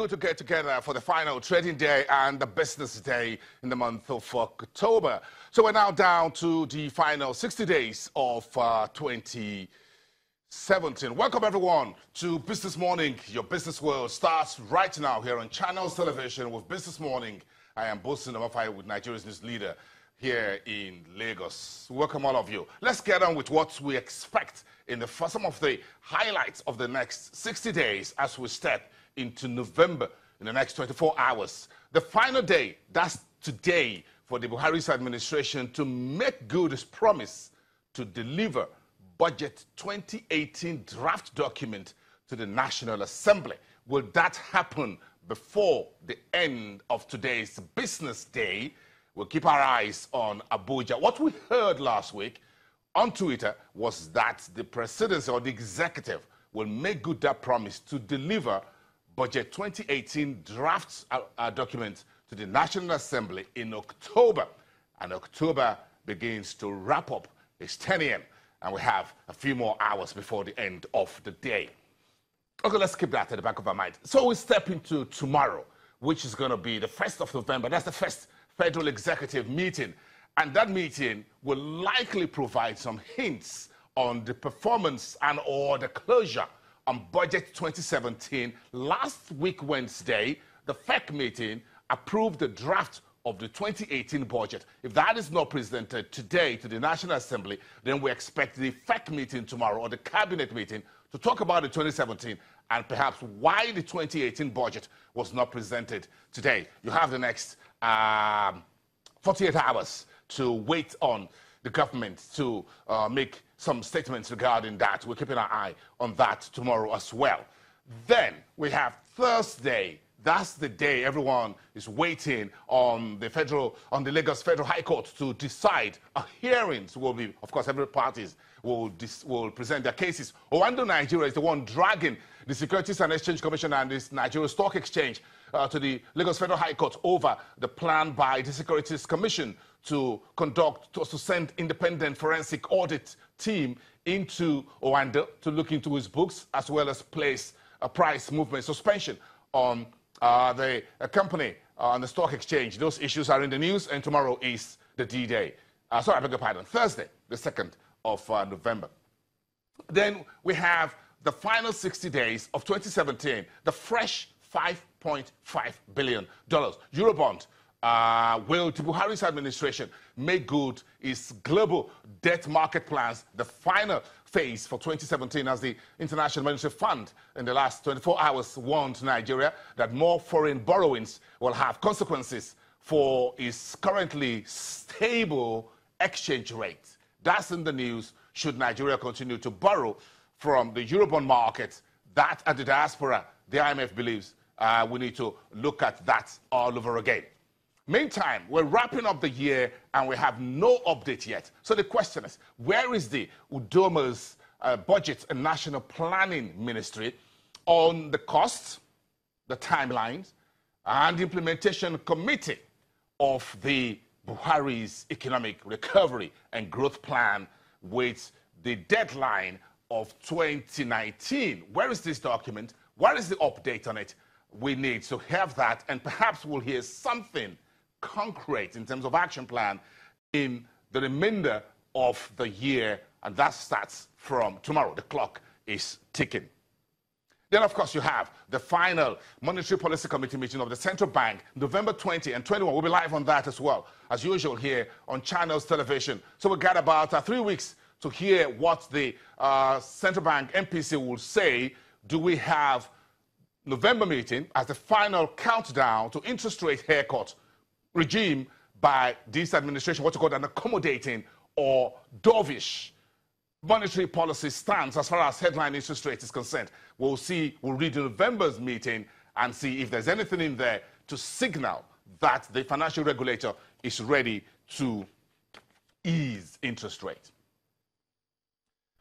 good to get together for the final trading day and the business day in the month of October. So we're now down to the final 60 days of 2017. Welcome everyone to Business Morning. Your business world starts right now here on Channels Television with Business Morning. I am Bosun Amafai with Nigeria's news leader here in Lagos. Welcome all of you. Let's get on with what we expect in some of the highlights of the next 60 days as we step into November in the next 24 hours. The final day, that's today, for the Buhari's administration to make good its promise to deliver Budget 2018 draft document to the National Assembly. Will that happen before the end of today's business day? We'll keep our eyes on Abuja. What we heard last week on Twitter was that the presidency or the executive will make good that promise to deliver Budget 2018 draft document to the National Assembly in October. And October begins to wrap up. It's 10 a.m. and we have a few more hours before the end of the day. Okay, let's keep that at the back of our mind. So we step into tomorrow, which is going to be the 1st of November. That's the first Federal Executive meeting. And that meeting will likely provide some hints on the performance and or the closure on Budget 2017. Last week, Wednesday, the FEC meeting approved the draft of the 2018 budget. If that is not presented today to the National Assembly, then we expect the FEC meeting tomorrow or the cabinet meeting to talk about the 2017 and perhaps why the 2018 budget was not presented today. You have the next 48 hours to wait on the government to make some statements regarding that. We're keeping our eye on that tomorrow as well. Then we have Thursday. That's the day everyone is waiting on the Lagos Federal High Court to decide. Hearings will be, of course, every parties will present their cases. Owando Nigeria is the one dragging the Securities and Exchange Commission and this Nigeria Stock Exchange to the Lagos Federal High Court over the plan by the Securities Commission to send independent forensic audit team into Owando to look into his books as well as place a price movement suspension on the company on the stock exchange. Those issues are in the news, and tomorrow is the D-Day. Sorry, I beg your pardon. Thursday, the 2nd of November. Then we have the final 60 days of 2017, the fresh $5.5 billion Eurobond. Will the Buhari's administration make good its global debt market plans, the final phase for 2017, as the International Monetary Fund in the last 24 hours warned Nigeria that more foreign borrowings will have consequences for its currently stable exchange rate. That's in the news. Should Nigeria continue to borrow from the Eurobond market, that at the diaspora, the IMF believes we need to look at that all over again. Meantime, we're wrapping up the year and we have no update yet. So the question is, where is the Udoma's Budget and National Planning Ministry on the costs, the timelines, and the implementation committee of the Buhari's Economic Recovery and Growth Plan with the deadline of 2019? Where is this document? Where is the update on it? We need to have that, and perhaps we'll hear something concrete in terms of action plan in the remainder of the year, and that starts from tomorrow. The clock is ticking. Then, of course, you have the final Monetary Policy Committee meeting of the Central Bank, November 20 and 21. We'll be live on that as well, as usual here on Channels Television. So we got about 3 weeks to hear what the Central Bank MPC will say. Do we have November meeting as the final countdown to interest rate haircut regime by this administration, what you call an accommodating or dovish monetary policy stance as far as headline interest rate is concerned? We'll read November's meeting and see if there's anything in there to signal that the financial regulator is ready to ease interest rate.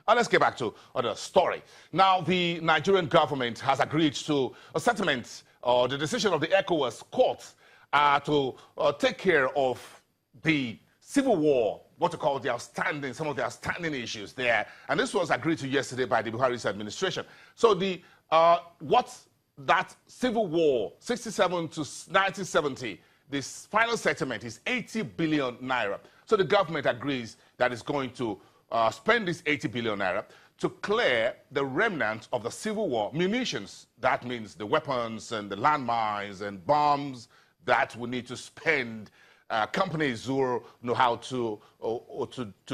And let's get back to the story. Now, the Nigerian government has agreed to a settlement or the decision of the ECOWAS court to take care of the civil war, what to call some of the outstanding issues there. And this was agreed to yesterday by the Buhari's administration. So what that civil war, 67 to 1970, this final settlement is 80 billion naira. So the government agrees that it's going to spend this 80 billion naira to clear the remnants of the civil war munitions. That means the weapons and the landmines and bombs that we need to spend. Companies who know how to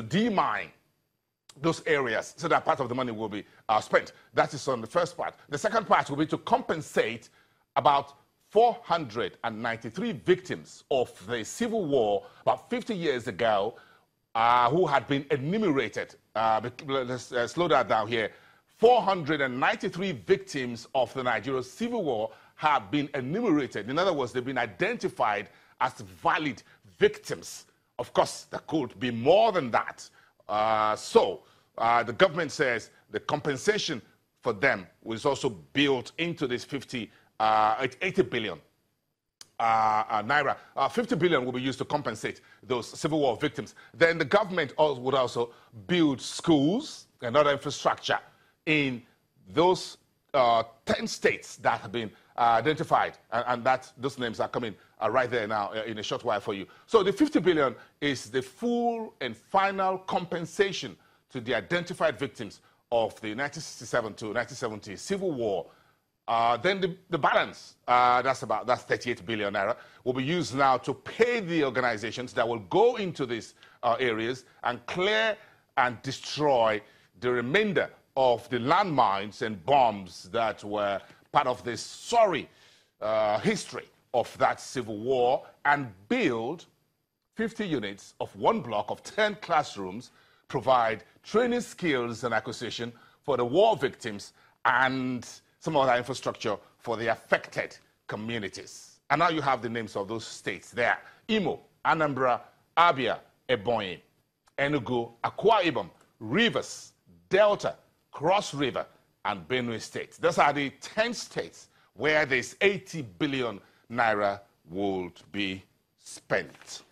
demine those areas, so that part of the money will be spent. That is on the first part. The second part will be to compensate about 493 victims of the civil war about 50 years ago who had been enumerated. Let's slow that down here. 493 victims of the Nigerian civil war have been enumerated. In other words, they've been identified as valid victims. Of course, there could be more than that. The government says the compensation for them was also built into this 80 billion naira. 50 billion will be used to compensate those civil war victims. Then the government would also build schools and other infrastructure in those 10 states that have been identified, and that those names are coming right there now in a short while for you. So the 50 billion is the full and final compensation to the identified victims of the 1967 to 1970 civil war. Then the balance, that's 38 billion naira, will be used now to pay the organizations that will go into these areas and clear and destroy the remainder of the landmines and bombs that were part of this sorry history of that civil war, and build 50 units of one block of 10 classrooms, provide training skills and acquisition for the war victims, and some other infrastructure for the affected communities. And now you have the names of those states there: Imo, Anambra, Abia, Ebonyi, Enugu, Akwa Ibom, Rivers, Delta, Cross River, and Benue State. Those are the 10 states where this 80 billion naira would be spent.